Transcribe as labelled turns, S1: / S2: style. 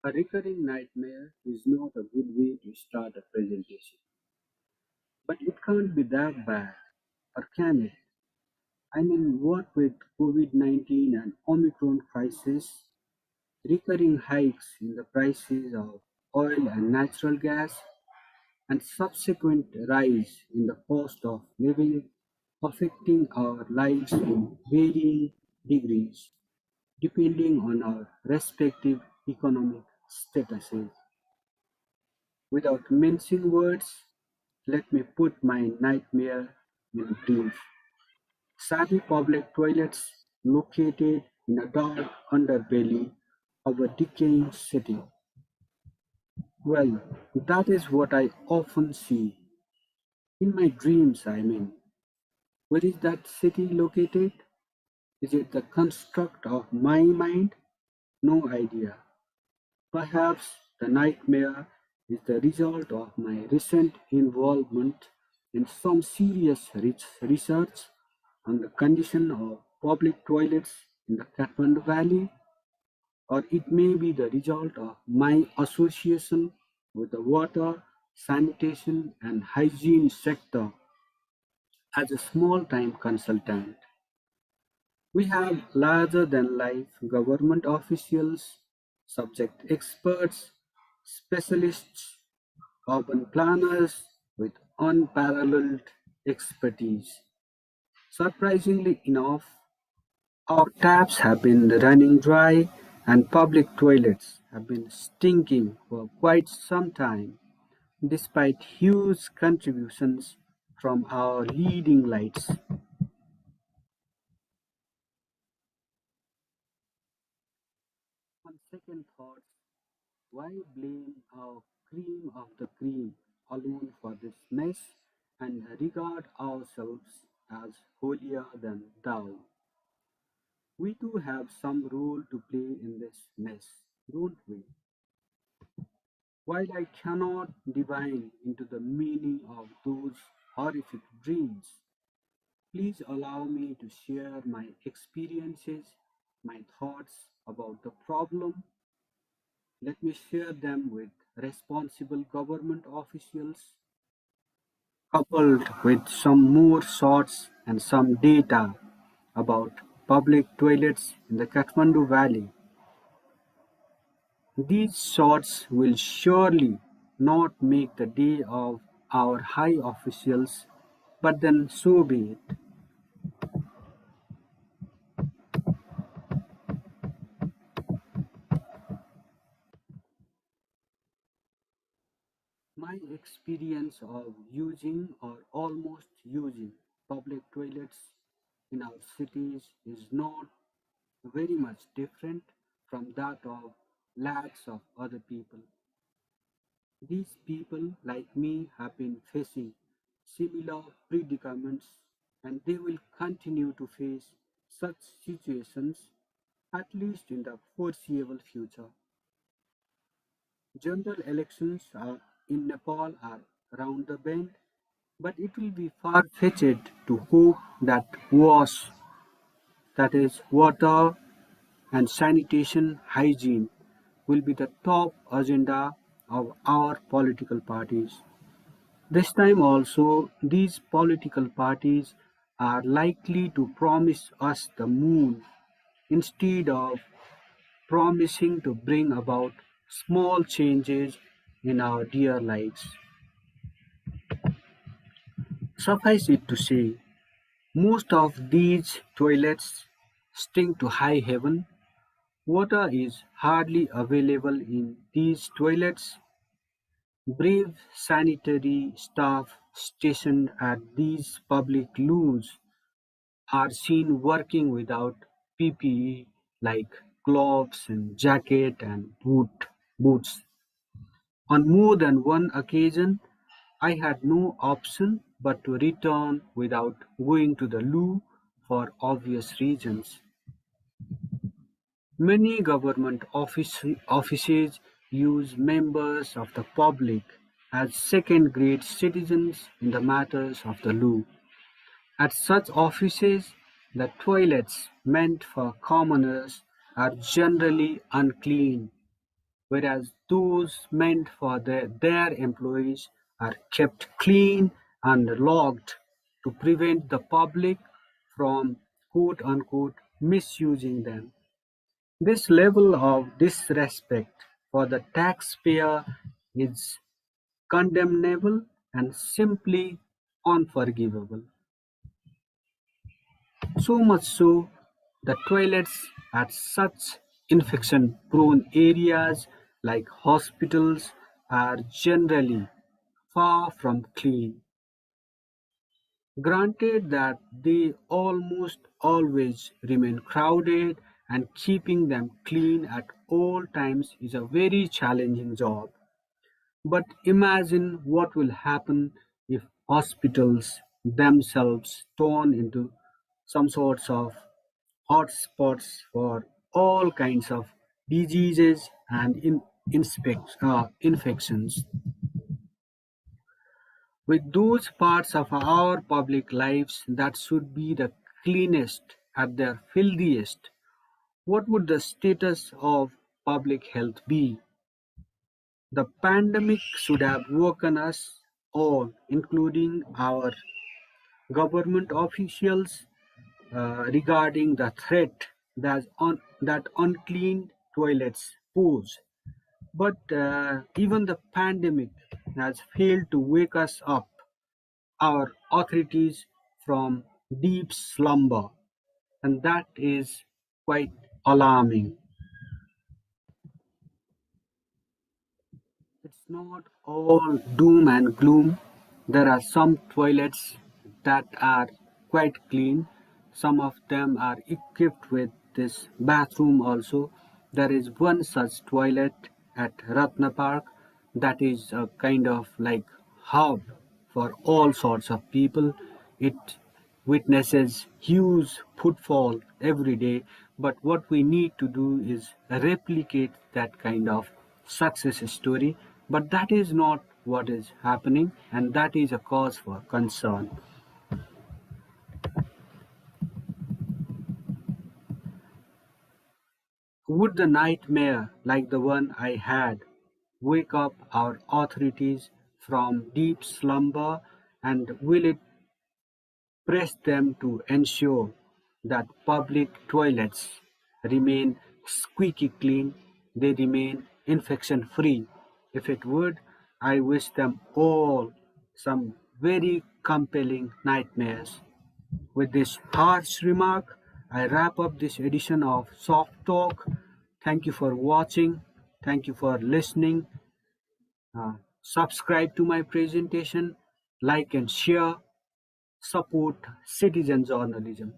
S1: A recurring nightmare is not a good way to start a presentation. But it can't be that bad, or can it? I mean, what with COVID-19 and Omicron crisis, recurring hikes in the prices of oil and natural gas, and subsequent rise in the cost of living, affecting our lives in varying degrees, depending on our respective economic statuses. Without mincing words, let me put my nightmare in brief. Shabby public toilets located in a dark underbelly of a decaying city. Well, that is what I often see. In my dreams, I mean. Where is that city located? Is it the construct of my mind? No idea. Perhaps the nightmare is the result of my recent involvement in some serious research on the condition of public toilets in the Kathmandu Valley, or it may be the result of my association with the water, sanitation, and hygiene sector as a small time consultant. We have larger than life government officials, subject experts, specialists, urban planners with unparalleled expertise. Surprisingly enough, our taps have been running dry and public toilets have been stinking for quite some time, despite huge contributions from our leading lights. On second thoughts, why blame our cream of the cream alone for this mess and regard ourselves as holier than thou? We too have some role to play in this mess, don't we? While I cannot divine into the meaning of those horrific dreams, please allow me to share my experiences, my thoughts about the problem. Let me share them with responsible government officials, coupled with some more shots and some data about public toilets in the Kathmandu Valley. These shots will surely not make the day of our high officials, but then so be it. My experience of using or almost using public toilets in our cities is not very much different from that of lakhs of other people. These people, like me, have been facing similar predicaments and they will continue to face such situations at least in the foreseeable future. General elections in Nepal are around the bend, but it will be far fetched to hope that WAS, that is, water and sanitation hygiene, will be the top agenda of our political parties. This time also, these political parties are likely to promise us the moon instead of promising to bring about small changes in our dear lives. Suffice it to say, most of these toilets stink to high heaven. Water is hardly available in these toilets. Brave sanitary staff stationed at these public loos are seen working without PPE like gloves and jacket and boots. On more than one occasion, I had no option but to return without going to the loo for obvious reasons. Many government offices use members of the public as second-grade citizens in the matters of the loo. At such offices, the toilets meant for commoners are generally unclean. whereas those meant for their employees are kept clean and locked to prevent the public from quote unquote misusing them. This level of disrespect for the taxpayer is condemnable and simply unforgivable. So much so, the toilets at such infection prone areas like hospitals are generally far from clean. Granted that they almost always remain crowded, and keeping them clean at all times is a very challenging job. But imagine what will happen if hospitals themselves turn into some sorts of hotspots for all kinds of diseases and infections. With those parts of our public lives that should be the cleanest at their filthiest, what would the status of public health be? The pandemic should have woken us all, including our government officials, regarding the threat that unclean toilets pose. But even the pandemic has failed to wake us up, our authorities, from deep slumber, and that is quite alarming. It's not all doom and gloom. There are some toilets that are quite clean. Some of them are equipped with this bathroom also. There is one such toilet at Ratna Park that is a kind of like hub for all sorts of people. It witnesses huge footfall every day, but what we need to do is replicate that kind of success story. But that is not what is happening, and that is a cause for concern. Would the nightmare like the one I had wake up our authorities from deep slumber, and will it press them to ensure that public toilets remain squeaky clean, they remain infection free? If it would, I wish them all some very compelling nightmares. With this harsh remark, I wrap up this edition of Soft Talk. Thank you for watching. Thank you for listening. Subscribe to my presentation, like and share, support citizen journalism.